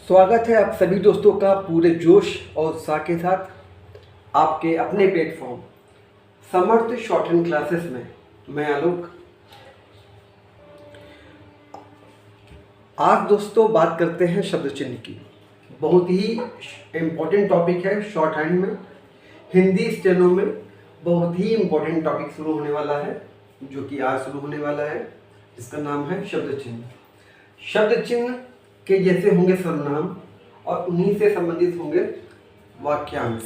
स्वागत है आप सभी दोस्तों का पूरे जोश और उत्साह के साथ आपके अपने प्लेटफॉर्म समर्थ शॉर्ट हैंड क्लासेस में। मैं आलोक। आज दोस्तों बात करते हैं शब्द चिन्ह की। बहुत ही इम्पोर्टेंट टॉपिक है शॉर्ट हैंड में, हिंदी स्टेनो में बहुत ही इम्पोर्टेंट टॉपिक शुरू होने वाला है, जो कि आज शुरू होने वाला है, जिसका नाम है शब्द चिन्ह। शब्द चिन्ह के जैसे होंगे सर्वनाम और उन्हीं से संबंधित होंगे वाक्यांश।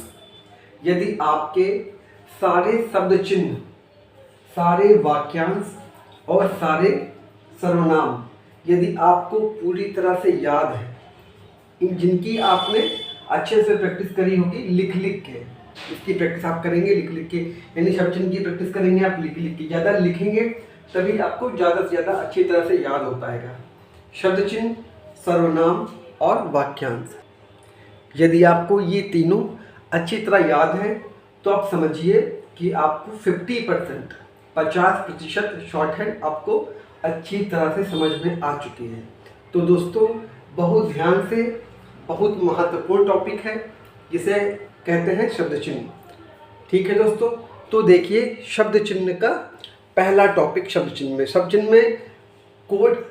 यदि आपके सारे शब्द चिन्ह, सारे वाक्यांश और सारे सर्वनाम यदि आपको पूरी तरह से याद है, जिनकी आपने अच्छे से प्रैक्टिस करी होगी लिख लिख के, इसकी प्रैक्टिस आप करेंगे लिख लिख के, यानी शब्द चिन्ह की प्रैक्टिस करेंगे आप लिख लिख के, ज़्यादा लिखेंगे तभी आपको ज़्यादा से ज़्यादा अच्छी तरह से याद हो पाएगा। शब्द चिन्ह, सर्वनाम और वाक्यांश, यदि आपको ये तीनों अच्छी तरह याद है तो आप समझिए कि आपको 50% शॉर्ट हैंड आपको अच्छी तरह से समझ में आ चुकी है। तो दोस्तों बहुत ध्यान से, बहुत महत्वपूर्ण टॉपिक है जिसे कहते हैं शब्द चिन्ह। ठीक है दोस्तों, तो देखिए शब्द चिन्ह का पहला टॉपिक। शब्द चिन्ह में कोड,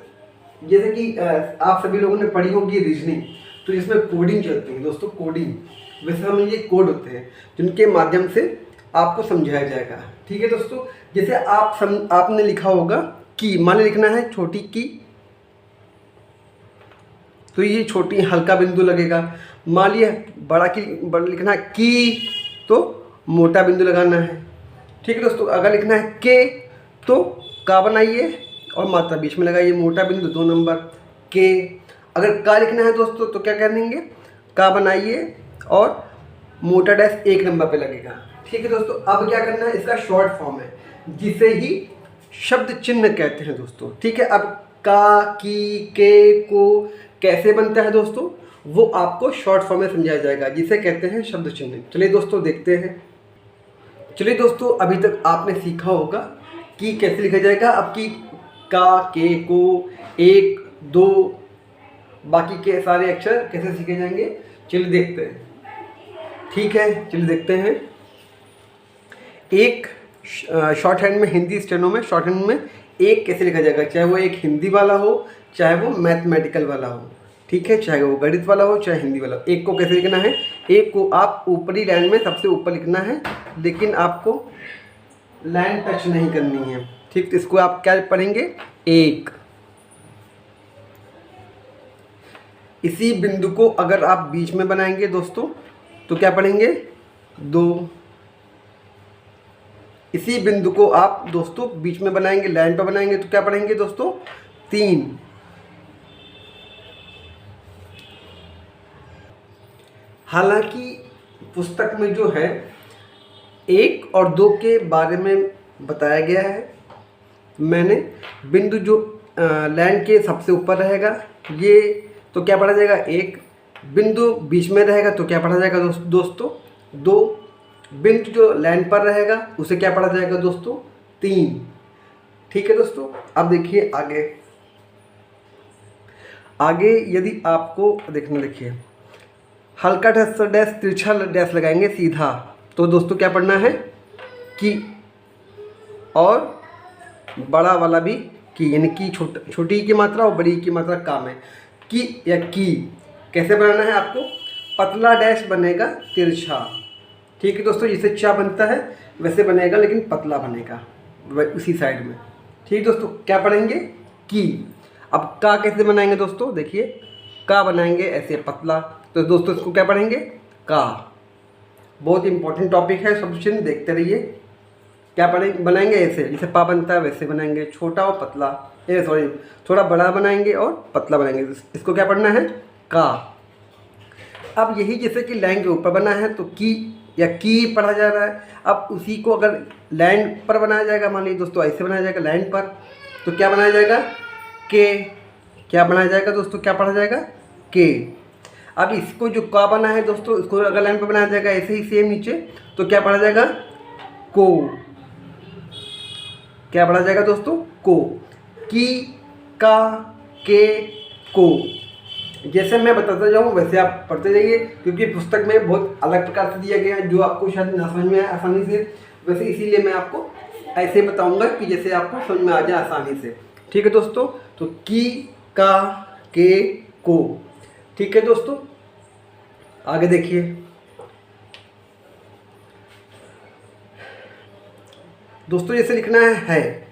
जैसे कि आप सभी लोगों ने पढ़ी होगी रीजनिंग, तो इसमें कोडिंग चलती है दोस्तों। कोडिंग वैसे हम ये कोड होते हैं जिनके माध्यम से आपको समझाया जाएगा। ठीक है दोस्तों, जैसे आपने लिखा होगा की, मान लिखना है छोटी की, तो ये छोटी हल्का बिंदु लगेगा। मान लिया बड़ा लिखना है की, तो मोटा बिंदु लगाना है। ठीक है दोस्तों, अगर लिखना है के तो का बनाइए और मात्रा बीच में लगाइए, मोटा बिंदु 2 नंबर के। अगर का लिखना है दोस्तों तो क्या करेंगे, का बनाइए और मोटा डैश 1 नंबर पे लगेगा। ठीक है दोस्तों, अब क्या करना है, इसका शॉर्ट फॉर्म है जिसे ही शब्द चिन्ह कहते हैं दोस्तों। ठीक है, अब का, की, के, को कैसे बनता है दोस्तों, वो आपको शॉर्ट फॉर्म में समझाया जाएगा, जिसे कहते हैं शब्द चिन्ह। चलिए दोस्तों देखते हैं। चलिए दोस्तों, अभी तक आपने सीखा होगा कि कैसे लिखा जाएगा। अब की, का, के, को, 1, 2, बाकी के सारे अक्षर कैसे सीखे जाएंगे, चलिए देखते हैं। ठीक है, चलिए देखते हैं। एक शॉर्ट हैंड में, हिंदी स्टेनो में शॉर्ट हैंड में एक कैसे लिखा जाएगा, चाहे वो एक हिंदी वाला हो, चाहे वो मैथमेटिकल वाला हो। ठीक है, चाहे वो गणित वाला हो, चाहे हिंदी वाला हो। एक को कैसे लिखना है, एक को आप ऊपरी लाइन में सबसे ऊपर लिखना है, लेकिन आपको लाइन टच नहीं करनी है। ठीक, तो इसको आप क्या पढ़ेंगे, एक। इसी बिंदु को अगर आप बीच में बनाएंगे दोस्तों तो क्या पढ़ेंगे, 2। इसी बिंदु को आप दोस्तों बीच में बनाएंगे, लाइन पर बनाएंगे तो क्या पढ़ेंगे दोस्तों, 3। हालांकि पुस्तक में जो है 1 और 2 के बारे में बताया गया है। मैंने बिंदु जो लाइन के सबसे ऊपर रहेगा ये तो क्या पढ़ा जाएगा, 1। बिंदु बीच में रहेगा तो क्या पढ़ा जाएगा दोस्तों, 2। बिंदु जो लाइन पर रहेगा उसे क्या पढ़ा जाएगा दोस्तों, 3। ठीक है दोस्तों, अब देखिए आगे यदि आपको देखना, देखिए हल्का डैश तिरछा डैश लगाएंगे सीधा, तो दोस्तों क्या पढ़ना है, की, और बड़ा वाला भी की, यानी की छोटी की मात्रा और बड़ी की मात्रा का में, की या की। कैसे बनाना है आपको, पतला डैश बनेगा तिरछा। ठीक है दोस्तों, जैसे चा बनता है वैसे बनेगा, लेकिन पतला बनेगा उसी साइड में। ठीक दोस्तों, क्या पढ़ेंगे, की। अब का कैसे बनाएंगे दोस्तों, देखिए का बनाएंगे ऐसे पतला, तो दोस्तों इसको क्या पढ़ेंगे, का। बहुत इंपॉर्टेंट टॉपिक है शब्द चिन्ह, देखते रहिए। क्या बनाएंगे ऐसे, जैसे पा बनता है वैसे बनाएंगे, छोटा और पतला, थोड़ा बड़ा बनाएंगे और पतला बनाएंगे। इसको क्या पढ़ना है, का। अब यही जैसे कि लाइन के ऊपर बना है तो की या की पढ़ा जा रहा है। अब उसी को अगर लाइन पर बनाया जाएगा, मान लीजिए दोस्तों ऐसे बनाया जाएगा लाइन पर, तो क्या बनाया जाएगा, के। क्या बनाया जाएगा दोस्तों, क्या पढ़ा जाएगा, के। अब इसको जो का बना है दोस्तों, इसको अगर लाइन पर बनाया जाएगा ऐसे ही सेम नीचे, तो क्या पढ़ा जाएगा, को। क्या पढ़ा जाएगा दोस्तों, को। की, का, के, को। जैसे मैं बताता जाऊँ वैसे आप पढ़ते जाइए, क्योंकि पुस्तक में बहुत अलग प्रकार से दिया गया है जो आपको शायद ना समझ में आए आसानी से। वैसे इसीलिए मैं आपको ऐसे बताऊंगा कि जैसे आपको समझ में आ जाए आसानी से। ठीक है दोस्तों, तो की, का, के, को। ठीक है दोस्तों, आगे देखिए। दोस्तों जैसे लिखना है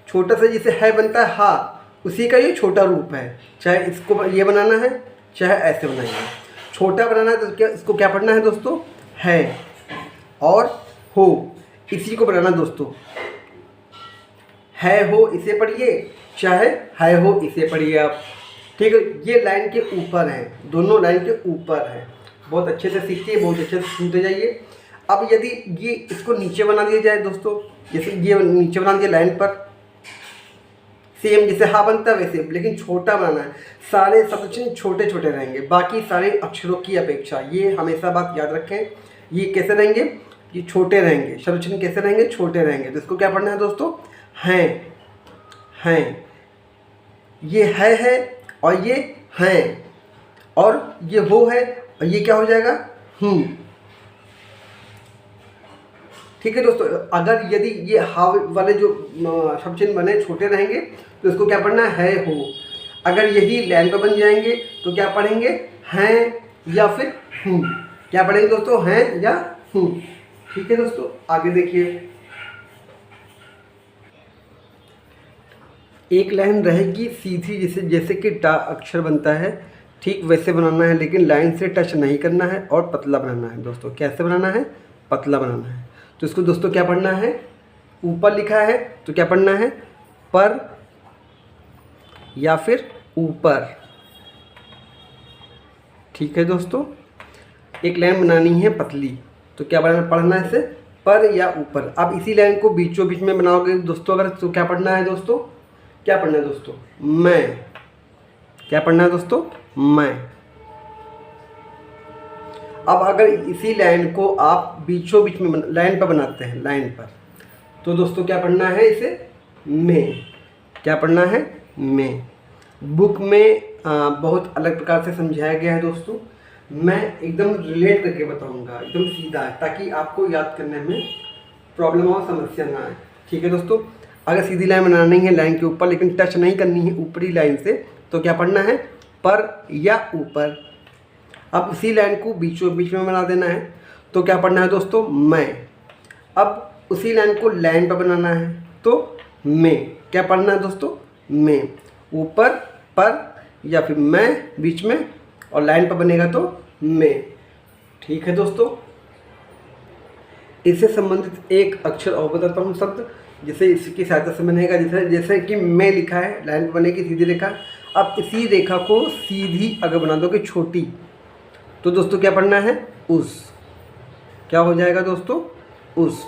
छोटा सा, जैसे है बनता है हा, उसी का ये छोटा रूप है। चाहे इसको ये बनाना है चाहे ऐसे बनाइए। छोटा बनाना है तो क्या, इसको क्या पढ़ना है दोस्तों, है और हो, इसी को बनाना दोस्तों। है हो इसे पढ़िए, चाहे है हो इसे पढ़िए आप। ठीक है, ये लाइन के ऊपर है, दोनों लाइन के ऊपर है। बहुत अच्छे से सीखिए, बहुत अच्छे से सुनते जाइए। अब यदि ये इसको नीचे बना दिया जाए दोस्तों, जैसे ये नीचे बना दिया लाइन पर, सेम जैसे हा बनता है वैसे, लेकिन छोटा बनाना है। सारे शब्द चिन्ह छोटे छोटे रहेंगे बाकी सारे अक्षरों की अपेक्षा। ये हमेशा बात याद रखें। ये कैसे रहेंगे, ये छोटे रहेंगे, शब्द चिन्ह कैसे रहेंगे, छोटे रहेंगे। तो इसको क्या पढ़ना है दोस्तों, हैं, हैं। ये है और ये हैं, और ये हो है और ये क्या हो जाएगा, हूँ। ठीक है दोस्तों, अगर यदि ये हाव वाले जो शब्द चिन्ह बने छोटे रहेंगे तो इसको क्या पढ़ना है हो। अगर यही लाइन पर बन जाएंगे तो क्या पढ़ेंगे, हैं या फिर हूँ। क्या पढ़ेंगे दोस्तों, हैं या हूँ। ठीक है दोस्तों, आगे देखिए। एक लाइन रहेगी सीधी, जैसे जैसे कि टा अक्षर बनता है, ठीक वैसे बनाना है, लेकिन लाइन से टच नहीं करना है और पतला बनाना है दोस्तों। कैसे बनाना है, पतला बनाना है। तो इसको दोस्तों क्या पढ़ना है, ऊपर लिखा है तो क्या पढ़ना है, पर या फिर ऊपर। ठीक है दोस्तों, एक लाइन बनानी है पतली तो क्या पढ़ना है इसे, पर या ऊपर। अब इसी लाइन को बीचों बीच में बनाओगे दोस्तों अगर, तो क्या पढ़ना है दोस्तों, क्या पढ़ना है दोस्तों, मैं। क्या पढ़ना है दोस्तों, मैं। अब अगर इसी लाइन को आप बीचों बीच में लाइन पर बनाते हैं, लाइन पर, तो दोस्तों क्या पढ़ना है इसे, में। क्या पढ़ना है, में। बुक में बहुत अलग प्रकार से समझाया गया है दोस्तों। मैं एकदम रिलेट करके बताऊंगा, एकदम सीधा है, ताकि आपको याद करने में प्रॉब्लम और समस्या ना आए। ठीक है दोस्तों, अगर सीधी लाइन बनानी है लाइन के ऊपर, लेकिन टच नहीं करनी है ऊपरी लाइन से, तो क्या पढ़ना है, पर या ऊपर। अब इसी लाइन को बीचों बीच में बना देना है तो क्या पढ़ना है दोस्तों, मैं। अब उसी लाइन को लाइन पर बनाना है तो में। क्या पढ़ना है दोस्तों, में। ऊपर, पर या फिर मैं बीच में, और लाइन पर बनेगा तो में। ठीक है दोस्तों, इससे संबंधित एक अक्षर और बताता हूँ शब्द, जिसे इसकी सहायता से बनेगा। जैसे कि मैं लिखा है, लाइन पर बनेगी सीधी रेखा। अब इसी रेखा को सीधी अगर बना दोगे छोटी, तो दोस्तों क्या पढ़ना है, उस। क्या हो जाएगा दोस्तों, उस।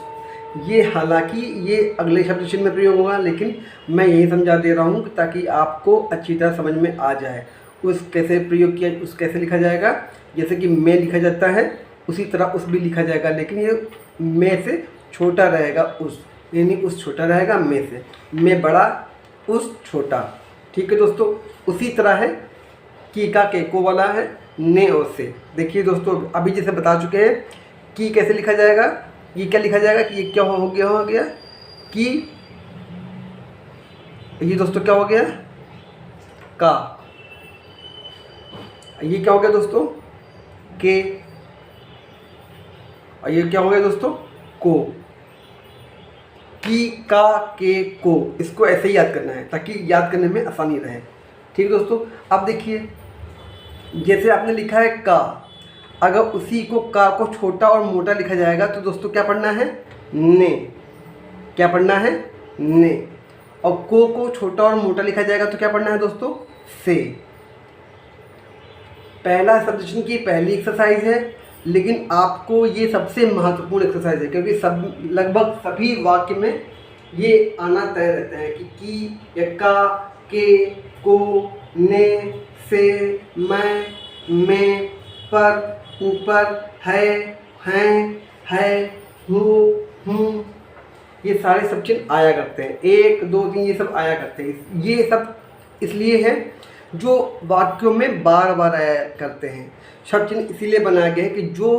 ये हालांकि ये अगले शब्द चिन्ह में प्रयोग होगा, लेकिन मैं यही समझा दे रहा हूँ ताकि आपको अच्छी तरह समझ में आ जाए। उस कैसे प्रयोग किया, उस कैसे लिखा जाएगा, जैसे कि मैं लिखा जाता है उसी तरह उस भी लिखा जाएगा, लेकिन ये मैं से छोटा रहेगा उस, यानी उस छोटा रहेगा मैं से, मैं बड़ा उस छोटा। ठीक है दोस्तों, उसी तरह है की का के को वाला है ने और से। देखिए दोस्तों, अभी जैसे बता चुके हैं की कैसे लिखा जाएगा, ये क्या लिखा जाएगा कि ये क्या हो गया कि, ये दोस्तों क्या हो गया, का। ये क्या हो गया दोस्तों, के। और ये क्या हो गया दोस्तों, को। की, का, के, को। इसको ऐसे ही याद करना है ताकि याद करने में आसानी रहे। ठीक है दोस्तों, अब देखिए जैसे आपने लिखा है का, अगर उसी को का को छोटा और मोटा लिखा जाएगा तो दोस्तों क्या पढ़ना है, ने। क्या पढ़ना है, ने। और को छोटा और मोटा लिखा जाएगा तो क्या पढ़ना है दोस्तों, से। पहला शब्द चिन्ह की पहली एक्सरसाइज है, लेकिन आपको ये सबसे महत्वपूर्ण एक्सरसाइज है, क्योंकि लगभग सभी वाक्य में ये आना तय रहता है कि की या का, के, को, ने, से, मैं, में, पर, ऊपर, है, हैं, है, हूँ। ये सारे सब चिन्ह आया करते हैं, 1 2 3 ये सब आया करते हैं। ये सब इसलिए है जो वाक्यों में बार बार आया करते हैं। शब्द चिन्ह इसीलिए बनाया गया है कि जो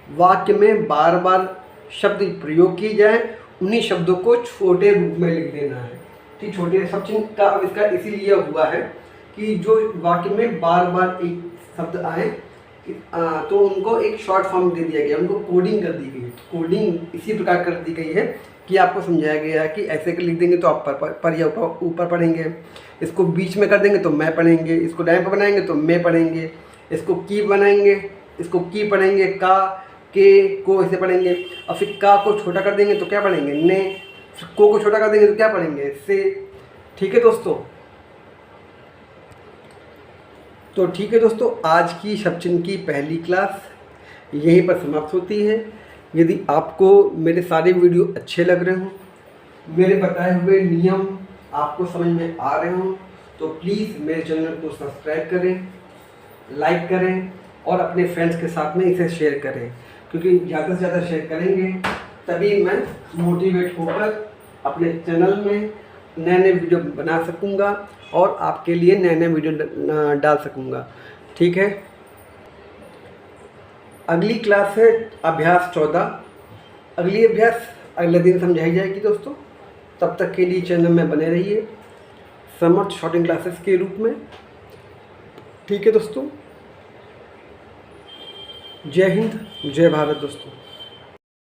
वाक्य में बार बार शब्द प्रयोग किए जाए उन्हीं शब्दों को छोटे रूप में लिख देना है। ठीक, छोटे शब्द चिन्ह का आविष्कार इसीलिए हुआ है कि जो वाक्य में बार बार एक शब्द आए तो उनको एक शॉर्ट फॉर्म दे दिया गया, उनको कोडिंग कर दी गई। कोडिंग इसी प्रकार कर दी गई है कि आपको समझाया गया है कि ऐसे लिख देंगे तो आप पर या ऊपर पढ़ेंगे, इसको बीच में कर देंगे तो मैं पढ़ेंगे, इसको दाएं पर बनाएंगे तो मैं पढ़ेंगे, इसको की बनाएंगे, इसको की पढ़ेंगे, का के को ऐसे पढ़ेंगे, और फिर का को छोटा कर देंगे तो क्या पढ़ेंगे, ने, फिर को छोटा कर देंगे तो क्या पढ़ेंगे, से। ठीक है दोस्तों, तो ठीक है दोस्तों, आज की शब्द चिन्ह की पहली क्लास यहीं पर समाप्त होती है। यदि आपको मेरे सारे वीडियो अच्छे लग रहे हों, मेरे बताए हुए नियम आपको समझ में आ रहे हों, तो प्लीज़ मेरे चैनल को सब्सक्राइब करें, लाइक करें और अपने फ्रेंड्स के साथ में इसे शेयर करें, क्योंकि ज़्यादा से ज़्यादा शेयर करेंगे तभी मैं मोटिवेट होकर अपने चैनल में नए नए वीडियो बना सकूँगा और आपके लिए नए नए वीडियो डाल सकूँगा। ठीक है, अगली क्लास है अभ्यास 14। अगली अभ्यास अगले दिन समझाई जाएगी दोस्तों। तब तक के लिए चैनल में बने रहिए समर्थ शॉर्टिंग क्लासेस के रूप में। ठीक है दोस्तों, जय हिंद, जय भारत दोस्तों।